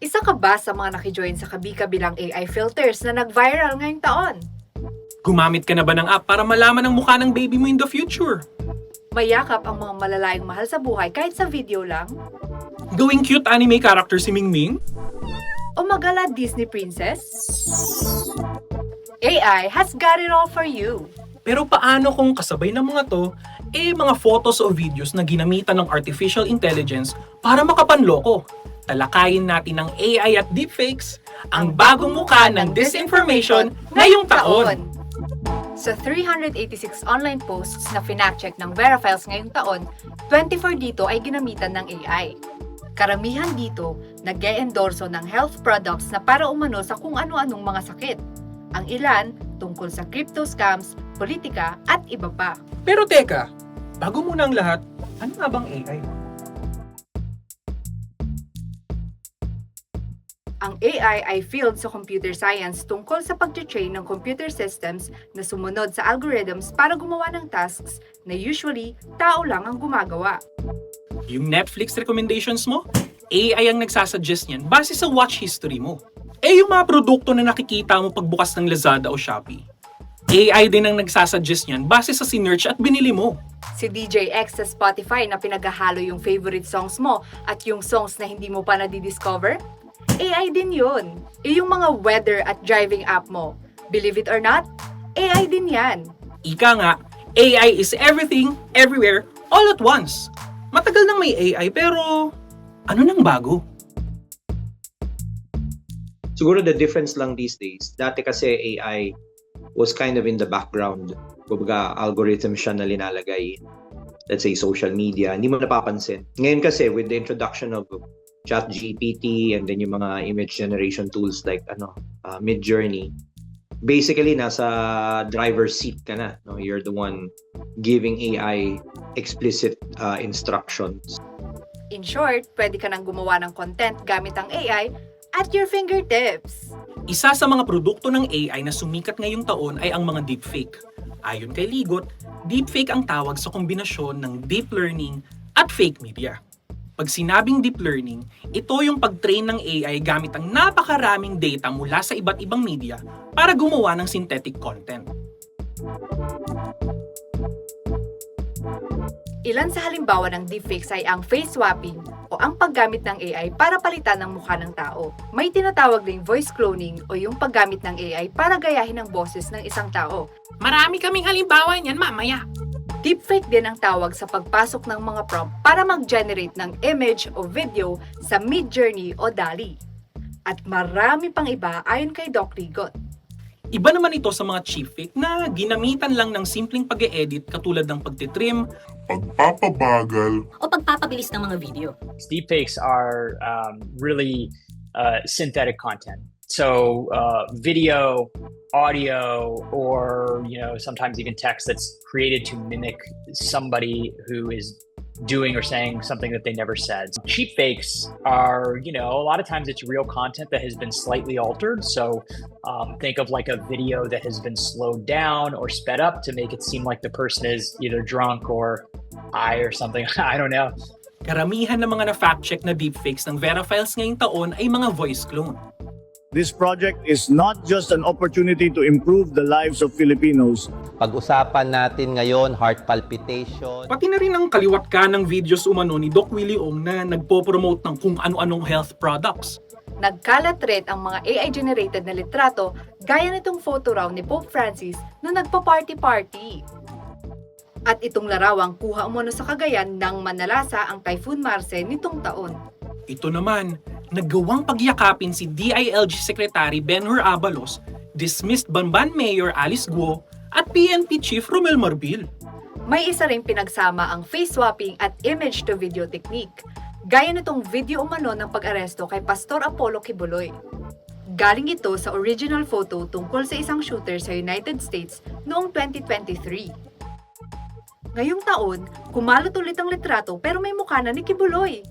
Isa ka ba sa mga nakijoin sa kabi-kabilang AI filters na nag-viral ngayong taon? Gumamit ka na ba ng app para malaman ang mukha ng baby mo in the future? Mayakap ang mga malalayong mahal sa buhay kahit sa video lang? Gawing cute anime character si Mingming? O magala Disney princess? AI has got it all for you. Pero paano kung kasabay ng mga to, mga photos o videos na ginamitan ng artificial intelligence para makapanloko? Talakayin natin ng AI at deepfakes, ang bagong mukha ng disinformation ngayong taon. Sa 386 online posts na finact-check ng Verifiles ngayong taon, 24 dito ay ginamitan ng AI. Karamihan dito, nag-e-endorso ng health products na para umano sa kung ano-anong mga sakit. Ang ilan, tungkol sa crypto scams, politika, at iba pa. Pero teka, bago muna ang lahat, ano nga bang AI? Ang AI ay field sa computer science tungkol sa pag-train ng computer systems na sumunod sa algorithms para gumawa ng tasks na usually tao lang ang gumagawa. Yung Netflix recommendations mo, AI ang nagsasuggest niyan base sa watch history mo. Yung mga produkto na nakikita mo pagbukas ng Lazada o Shopee, AI din ang nagsasuggest niyan base sa sinearch at binili mo. Si DJ X sa Spotify na pinaghahalo yung favorite songs mo at yung songs na hindi mo pa nadidiscover, AI din yun. Yung mga weather at driving app mo, believe it or not, AI din yan. Ika nga, AI is everything, everywhere, all at once. Matagal nang may AI pero ano nang bago? Siguro the difference lang these days, dati kasi AI was kind of in the background. Kumbaga, algorithm siya na linalagay, let's say social media, hindi mo napapansin. Ngayon kasi with the introduction of ChatGPT and then yung mga image generation tools like Midjourney, basically nasa driver's seat ka na, no? You're the one giving AI explicit instructions. In short, pwede ka nang gumawa ng content gamit ang AI at your fingertips. Isa sa mga produkto ng AI na sumikat ngayong taon ay ang mga deepfake. Ayon kay Ligot, deepfake ang tawag sa kombinasyon ng deep learning at fake media. Pag sinabing deep learning, ito yung pag-train ng AI gamit ang napakaraming data mula sa iba't ibang media para gumawa ng synthetic content. Ilan sa halimbawa ng deepfakes ay ang face swapping o ang paggamit ng AI para palitan ng mukha ng tao. May tinatawag ding voice cloning o yung paggamit ng AI para gayahin ang boses ng isang tao. Marami kaming halimbawa niyan mamaya. Deepfake din ang tawag sa pagpasok ng mga prompt para mag-generate ng image o video sa Midjourney o DALL-E. At marami pang iba ayon kay Doc Rigot. Iba naman ito sa mga cheapfake na ginamitan lang ng simpleng pag-e-edit katulad ng pagtitrim, pagpapabagal, o pagpapabilis ng mga video. Deepfakes are really synthetic content. So video, audio, or sometimes even text that's created to mimic somebody who is doing or saying something that they never said. Cheap fakes are, a lot of times it's real content that has been slightly altered. So think of like a video that has been slowed down or sped up to make it seem like the person is either drunk or high or something. I don't know. Karamihan ng mga na-fact-check na deepfakes ng Verifiles ngayong taon ay mga voice clone. This project is not just an opportunity to improve the lives of Filipinos. Pag-usapan natin ngayon, heart palpitation. Pati na rin ang kaliwat ka ng videos umano ni Doc Willie Ong na nagpo-promote ng kung ano-anong health products. Nagkalat rin ang mga AI-generated na litrato gaya nitong photo raw ni Pope Francis na nagpa-party-party. At itong larawang kuha umano sa Cagayan ng manalasa ang Typhoon Marce nitong taon. Ito naman, naggawang pagyakapin si DILG Secretary Benhur Abalos, dismissed Bamban Mayor Alice Guo, at PNP Chief Romel Marbil. May isa ring pinagsama ang face swapping at image-to-video technique, gaya nitong video umano ng pag-aresto kay Pastor Apollo Kibuloy. Galing ito sa original photo tungkol sa isang shooter sa United States noong 2023. Ngayong taon, kumalat ulit ang litrato pero may mukha na ni Kibuloy.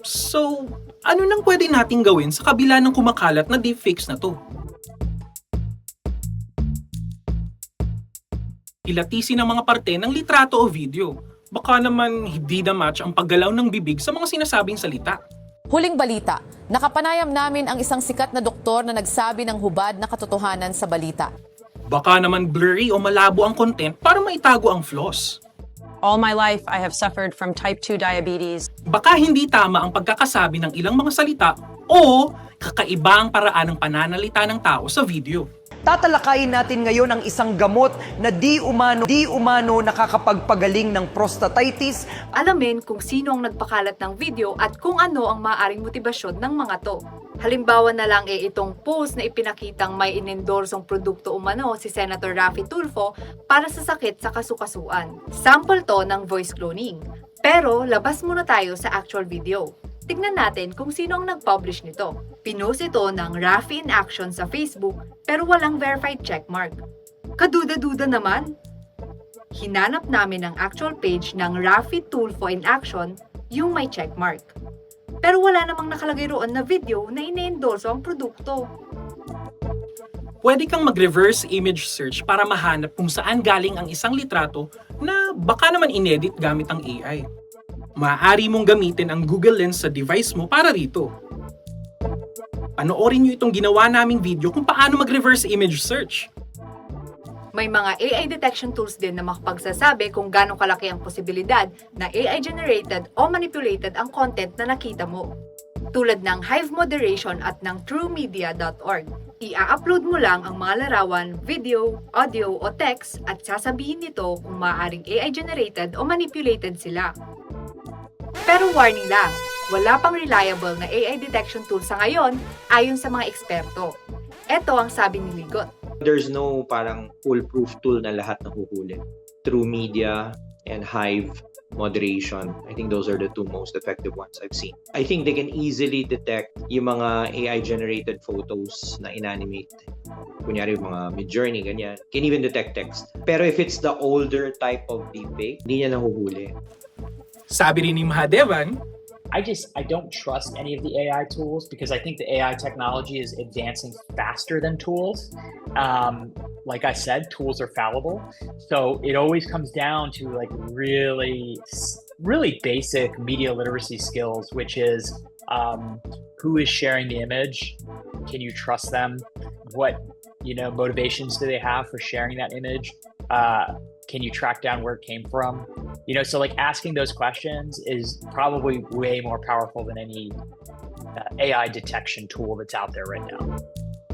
So, ano nang pwede nating gawin sa kabila ng kumakalat na deepfakes na to? Ilatisin ang mga parte ng litrato o video. Baka naman hindi na match ang paggalaw ng bibig sa mga sinasabing salita. Huling balita, nakapanayam namin ang isang sikat na doktor na nagsabi ng hubad na katotohanan sa balita. Baka naman blurry o malabo ang content para maitago ang flaws. All my life, I have suffered from type 2 diabetes. Baka hindi tama ang pagkakasabi ng ilang mga salita o kakaiba ang paraan ng pananalita ng tao sa video. Tatalakayin natin ngayon ang isang gamot na di umano nakakapagpagaling ng prostatitis. Alamin kung sino ang nagpakalat ng video at kung ano ang maaaring motibasyon ng mga to. Halimbawa na lang itong post na ipinakitang may inendorsong produkto umano si Senator Raffy Tulfo para sa sakit sa kasukasuan. Sample to ng voice cloning. Pero labas muna tayo sa actual video. Tignan natin kung sino ang nag-publish nito. Pinost ito ng Raffy in Action sa Facebook pero walang verified checkmark. Kaduda-duda naman. Hinanap namin ang actual page ng Raffy Tulfo in Action, yung may checkmark. Pero wala namang nakalagay roon na video na ine-endorso ang produkto. Pwede kang mag-reverse image search para mahanap kung saan galing ang isang litrato na baka naman inedit gamit ang AI. Maaari mong gamitin ang Google Lens sa device mo para rito. Panoorin nyo itong ginawa naming video kung paano mag-reverse image search. May mga AI detection tools din na makapagsasabi kung gaano kalaki ang posibilidad na AI-generated o manipulated ang content na nakita mo. Tulad ng Hive Moderation at ng TrueMedia.org. Ia-upload mo lang ang mga larawan, video, audio o text at sasabihin nito kung maaaring AI-generated o manipulated sila. Pero warning lang, wala pang reliable na AI detection tool sa ngayon ayon sa mga eksperto. Ito ang sabi ni Ligot. There's no parang foolproof tool na lahat nahuhuli. True Media and Hive Moderation, I think those are the two most effective ones I've seen. I think they can easily detect yung mga AI-generated photos na inanimate. Kunyari yung mga Midjourney, ganyan. Can even detect text. Pero if it's the older type of deepfake, hindi niya nahuhuli. Sabi rin ni Mahadevan, I don't trust any of the AI tools because I think the AI technology is advancing faster than tools. Like I said, tools are fallible. So it always comes down to like really basic media literacy skills, which is who is sharing the image? Can you trust them? What, motivations do they have for sharing that image? Can you track down where it came from? So like asking those questions is probably way more powerful than any AI detection tool that's out there right now.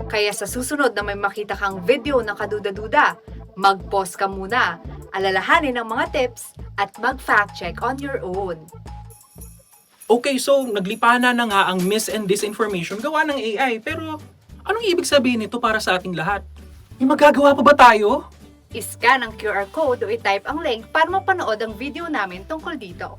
Kaya sa susunod na may makita kang video na kaduda-duda, mag-pause ka muna, alalahanin ang mga tips, at mag-fact check on your own. okay, so naglipana na nga ang mis and disinformation gawa ng AI. Pero anong ibig sabihin nito para sa ating lahat? May magagawa pa ba tayo? I-scan ang QR code o i-type ang link para mapanood ang video namin tungkol dito.